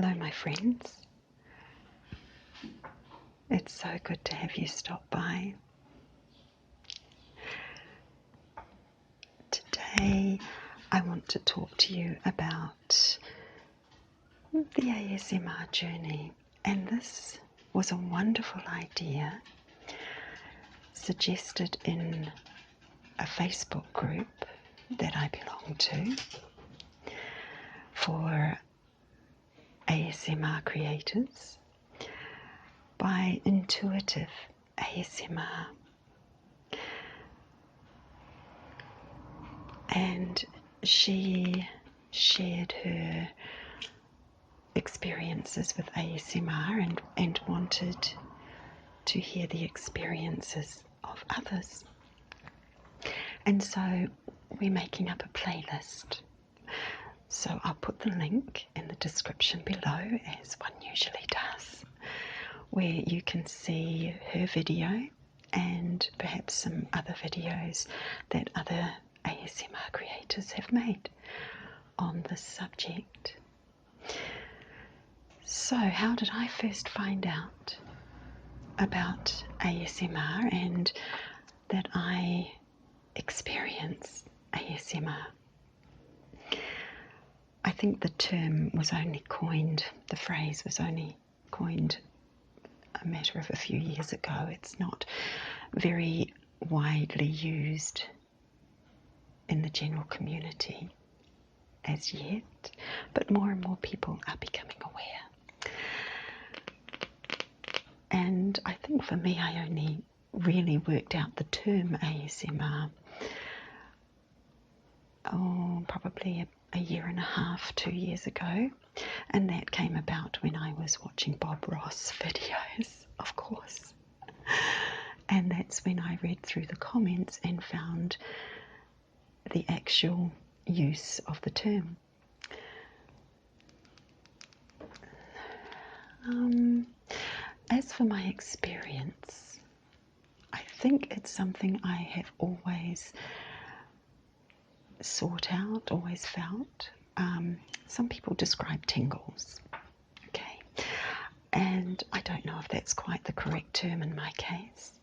Hello, my friends. It's so good to have you stop by. Today, I want to talk to you about the ASMR journey, and this was a wonderful idea suggested in a Facebook group that I belong to for ASMR creators by Intuitive ASMR. And she shared her experiences with ASMR and wanted to hear the experiences of others. And so we're making up a playlist. So I'll put the link in the description below, as one usually does, where you can see her video and perhaps some other videos that other ASMR creators have made on this subject. So how did I first find out about ASMR and that I experience ASMR? I think the term was only coined, the phrase was only coined a matter of a few years ago. It's not very widely used in the general community as yet, but more and more people are becoming aware. And I think for me, I only really worked out the term ASMR probably a year and a half, 2 years ago, and that came about when I was watching Bob Ross videos, of course. And that's when I read through the comments and found the actual use of the term. As for my experience, I think it's something I have always sought out, always felt. Some people describe tingles, okay, and I don't know if that's quite the correct term in my case.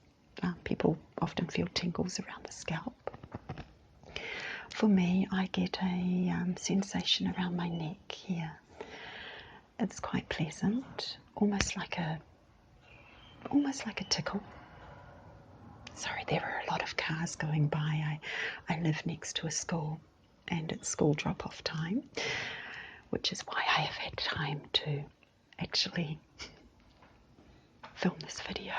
People often feel tingles around the scalp. For me, I get a sensation around my neck here. It's quite pleasant, almost like a tickle. Sorry, there are a lot of cars going by. I live next to a school and it's school drop-off time, which is why I have had time to actually film this video.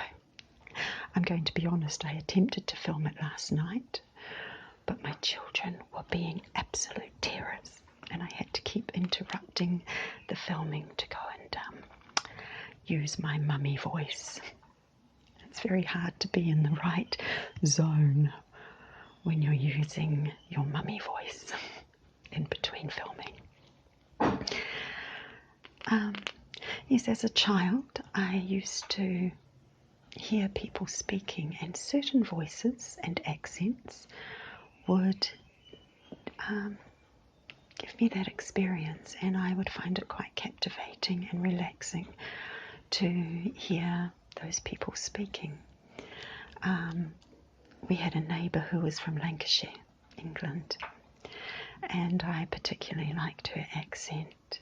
I'm going to be honest, I attempted to film it last night, but my children were being absolute terrors and I had to keep interrupting the filming to go and use my mummy voice. It's very hard to be in the right zone when you're using your mummy voice in between filming. Yes, as a child, I used to hear people speaking, and certain voices and accents would give me that experience, and I would find it quite captivating and relaxing to hear those people speaking. We had a neighbour who was from Lancashire, England, and I particularly liked her accent.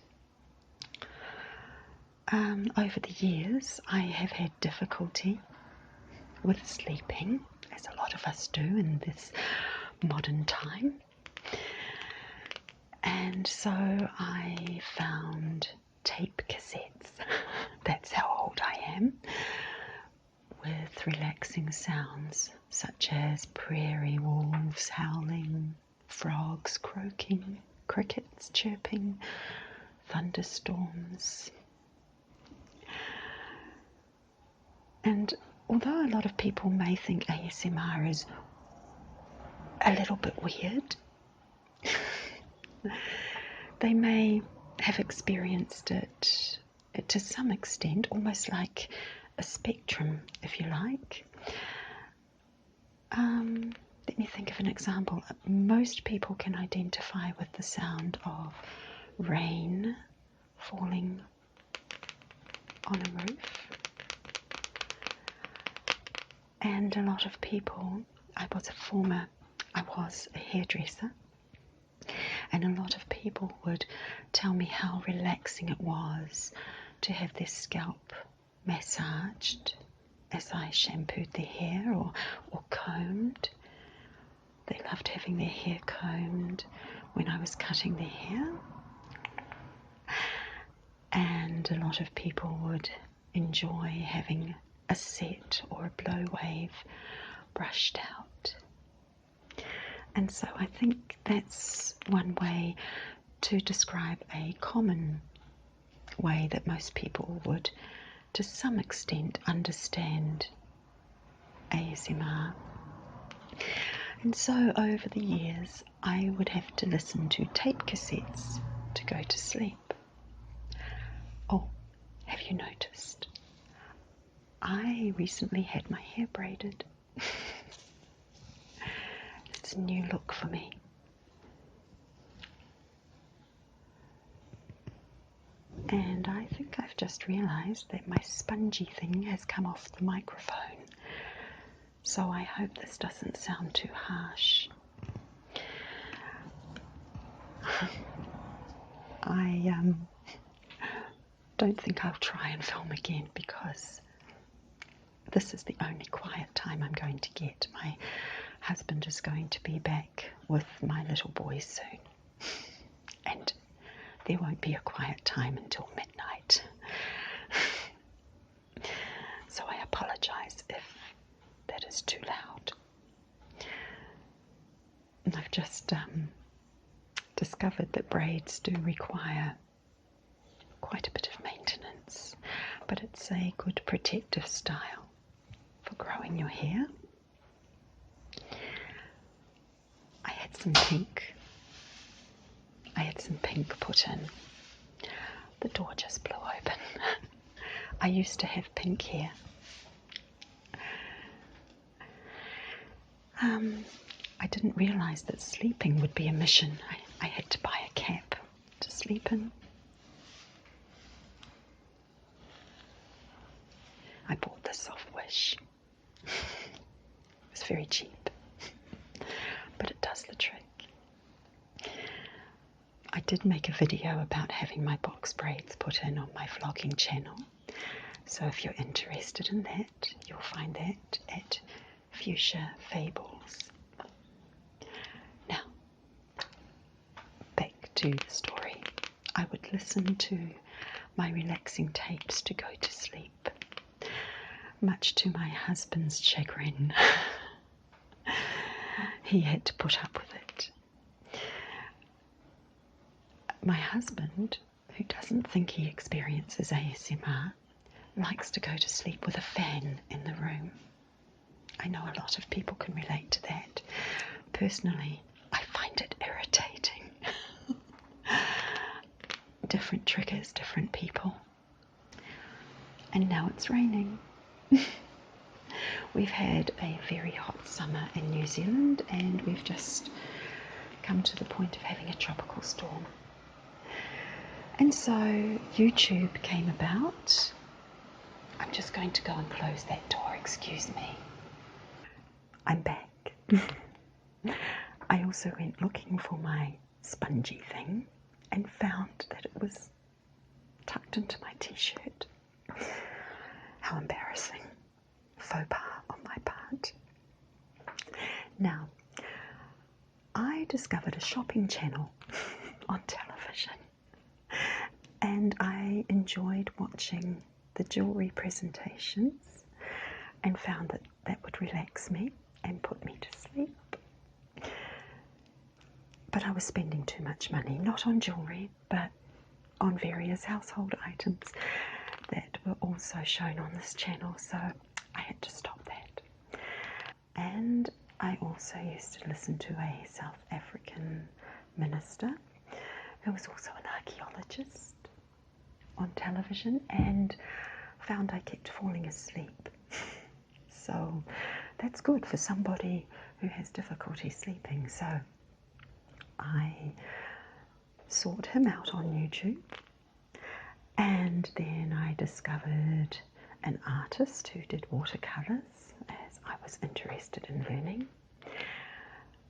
Over the years, I have had difficulty with sleeping, as a lot of us do in this modern time. And so I found tape cassettes, that's how old I am, with relaxing sounds such as prairie wolves howling, frogs croaking, crickets chirping, thunderstorms. And although a lot of people may think ASMR is a little bit weird, they may have experienced it to some extent, almost like a spectrum, if you like. Let me think of an example. Most people can identify with the sound of rain falling on a roof, and a lot of people, I was a hairdresser, and a lot of people would tell me how relaxing it was to have their scalp massaged as I shampooed their hair or combed. They loved having their hair combed when I was cutting their hair. And a lot of people would enjoy having a set or a blow wave brushed out. And so I think that's one way to describe a common way that most people would, to some extent, understand ASMR. And so over the years, I would have to listen to tape cassettes to go to sleep. Oh, have you noticed? I recently had my hair braided. It's a new look for me. And I think I've just realised that my spongy thing has come off the microphone. So I hope this doesn't sound too harsh. I don't think I'll try and film again because this is the only quiet time I'm going to get. My husband is going to be back with my little boy soon. And there won't be a quiet time until midnight. So I apologise if that is too loud. And I've just discovered that braids do require quite a bit of maintenance, but it's a good protective style for growing your hair. I had some pink put in. The door just blew open. I used to have pink hair. I didn't realise that sleeping would be a mission. I had to buy a cap to sleep in. I bought this off Wish. It was very cheap, but it does the trick. I did make a video about having my box braids put in on my vlogging channel, so if you're interested in that, you'll find that at Fuchsia Fables. Now, back to the story. I would listen to my relaxing tapes to go to sleep, much to my husband's chagrin. He had to put up with it. My husband, who doesn't think he experiences ASMR, likes to go to sleep with a fan in the room. I know a lot of people can relate to that. Personally, I find it irritating. Different triggers, different people. And now it's raining. We've had a very hot summer in New Zealand, and we've just come to the point of having a tropical storm. And so YouTube came about. I'm just going to go and close that door, excuse me. I'm back. I also went looking for my spongy thing and found that it was tucked into my t-shirt. How embarrassing. Faux pas on my part. Now, I discovered a shopping channel on television, and I enjoyed watching the jewellery presentations and found that that would relax me and put me to sleep. But I was spending too much money, not on jewellery, but on various household items that were also shown on this channel, so I had to stop that. And I also used to listen to a South African minister who was also an archaeologist on television, and found I kept falling asleep. So that's good for somebody who has difficulty sleeping. So I sought him out on YouTube, And then I discovered an artist who did watercolours, as I was interested in learning.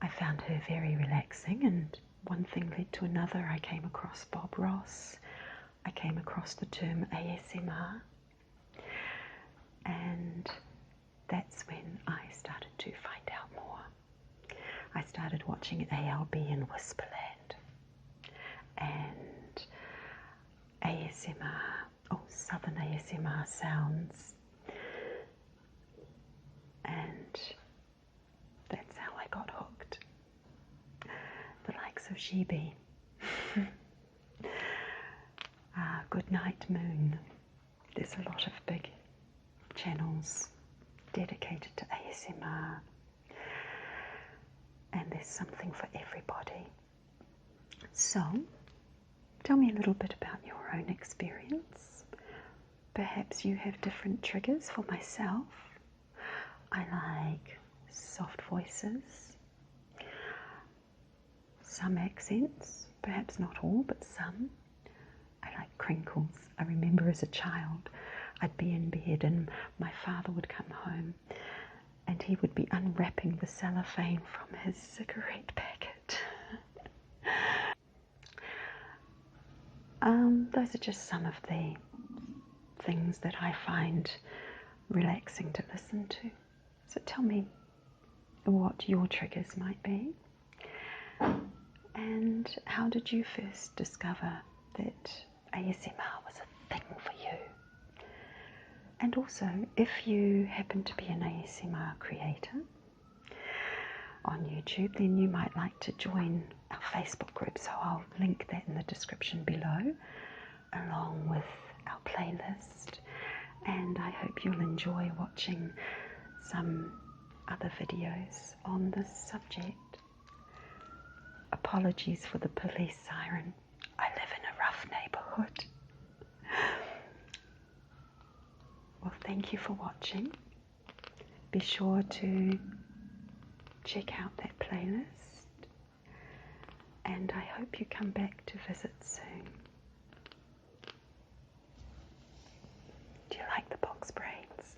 I found her very relaxing, and one thing led to another. I came across Bob Ross. I came across the term ASMR, and that's when I started to find out more. I started watching ALB in Whisperland and ASMR, Southern ASMR sounds, and that's how I got hooked. The likes of GB, Good Night Moon. There's a lot of big channels dedicated to ASMR, and there's something for everybody. So, tell me a little bit about your own experience. Perhaps you have different triggers. For myself, I like soft voices, some accents, perhaps not all, but some. I like crinkles. I remember as a child, I'd be in bed and my father would come home and he would be unwrapping the cellophane from his cigarette packet. Those are just some of the things that I find relaxing to listen to. So tell me what your triggers might be, and how did you first discover that ASMR was a thing for you? And also, if you happen to be an ASMR creator on YouTube, then you might like to join our Facebook group, so I'll link that in the description below, along with our playlist, and I hope you'll enjoy watching some other videos on this subject. Apologies for the police siren. I live in a rough neighbourhood. Well, thank you for watching. Be sure to check out that playlist, and I hope you come back to visit soon. Do you like the box braids?